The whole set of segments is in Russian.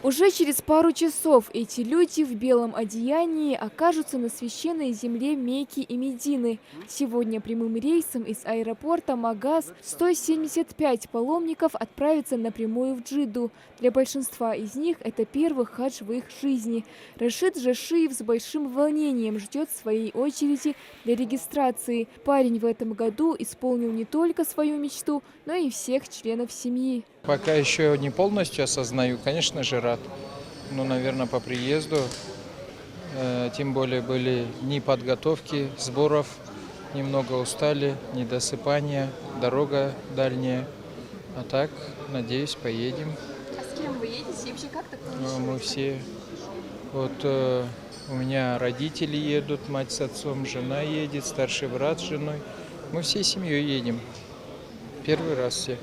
Уже через пару часов эти люди в белом одеянии окажутся на священной земле Мекки и Медины. Сегодня прямым рейсом из аэропорта Магаз 175 паломников отправятся напрямую в Джидду. Для большинства из них это первый хадж в их жизни. Рашид Жашиев с большим волнением ждет своей очереди для регистрации. Парень в этом году исполнил не только свою мечту, но и всех членов семьи. Пока еще не полностью осознаю, конечно же, рад. Ну, наверное, по приезду. Тем более были дни подготовки, сборов. Немного устали, недосыпание, дорога дальняя. А так, надеюсь, поедем. А с кем вы едете? И вообще как так получилось? Мы все. Вот у меня родители едут, мать с отцом, жена едет, старший брат с женой. Мы всей семьей едем. Первый раз все.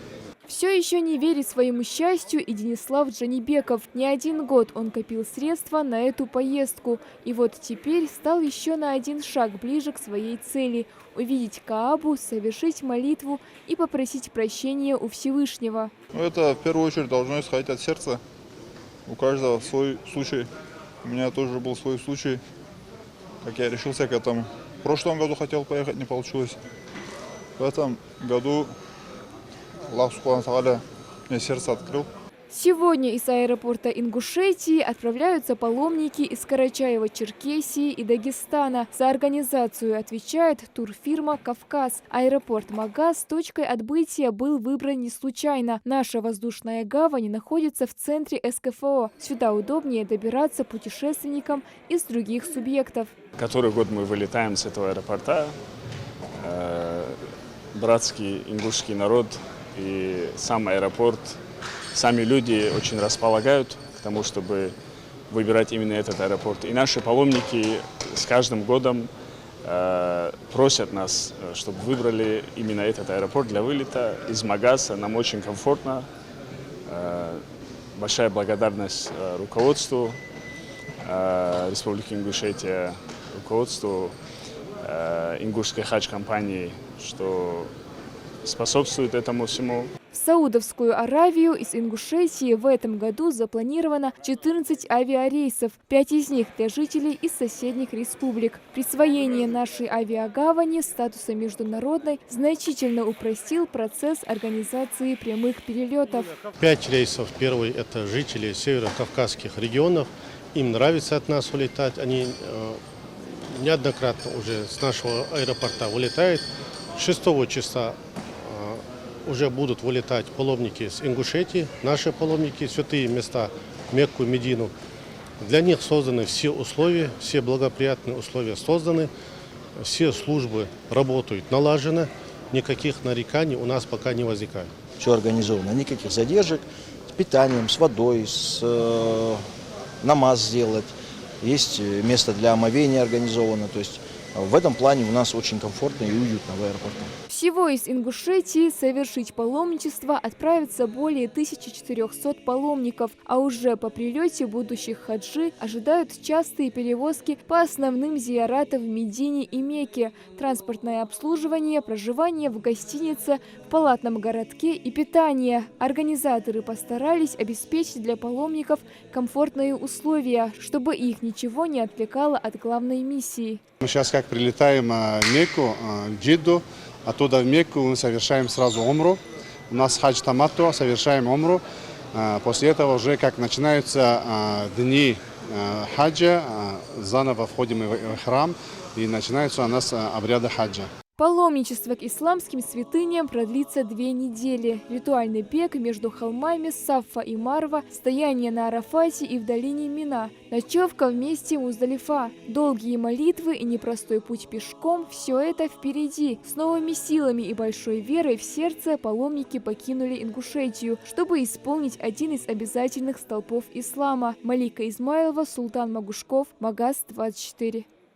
Все еще не верит своему счастью и Денислав Джанибеков. Не один год он копил средства на эту поездку. И вот теперь стал еще на один шаг ближе к своей цели – увидеть Каабу, совершить молитву и попросить прощения у Всевышнего. Это в первую очередь должно исходить от сердца. У каждого свой случай. У меня тоже был свой случай, как я решился к этому. В прошлом году хотел поехать, не получилось. В этом году Аллах Субхану Тааля мне сердце открыл. Сегодня из аэропорта Ингушетии отправляются паломники из Карачаева-Черкесии и Дагестана. За организацию отвечает турфирма «Кавказ». Аэропорт Магаз точкой отбытия был выбран не случайно. Наша воздушная гавань находится в центре СКФО. Сюда удобнее добираться путешественникам из других субъектов. Который год мы вылетаем с этого аэропорта. Братский ингушский народ и сам аэропорт, сами люди очень располагают к тому, чтобы выбирать именно этот аэропорт. И наши паломники с каждым годом просят нас, чтобы выбрали именно этот аэропорт для вылета из Магаза. Нам очень комфортно. Большая благодарность руководству Республики Ингушетия, руководству ингушской хадж-компании, что способствует этому всему. В Саудовскую Аравию из Ингушетии в этом году запланировано 14 авиарейсов, 5 из них для жителей из соседних республик. Присвоение нашей авиагавани статуса международной значительно упростил процесс организации прямых перелетов. 5 рейсов. Первый – это жители северо-кавказских регионов. Им нравится от нас улетать. Они неоднократно уже с нашего аэропорта вылетают. 6 числа уже будут вылетать паломники с Ингушетии, наши паломники, святые места, Мекку, Медину. Для них созданы все условия, все благоприятные условия созданы, все службы работают налажено, никаких нареканий у нас пока не возникает. Все организовано, никаких задержек с питанием, с водой, намаз сделать. Есть место для омовения организовано, то есть в этом плане у нас очень комфортно и уютно в аэропорту. Всего из Ингушетии совершить паломничество отправится более 1400 паломников, а уже по прилете будущих хаджи ожидают частые перевозки по основным зияратам в Медине и Мекке, транспортное обслуживание, проживание в гостинице, в палатном городке и питание. Организаторы постарались обеспечить для паломников комфортные условия, чтобы их ничего не отвлекало от главной миссии. Мы сейчас как прилетаем в Мекку, в Джидду, оттуда в Мекку мы совершаем сразу умру. У нас хадж таматту, совершаем умру. После этого уже как начинаются дни хаджа, заново входим в храм и начинаются у нас обряды хаджа. Паломничество к исламским святыням продлится 2 недели. Ритуальный бег между холмами Сафа и Марва, стояние на Арафате и в долине Мина, ночевка в месте Муздалифа, долгие молитвы и непростой путь пешком – все это впереди. С новыми силами и большой верой в сердце паломники покинули Ингушетию, чтобы исполнить один из обязательных столпов ислама. Малика Измайлова, Султан Магушков, Магаз 24.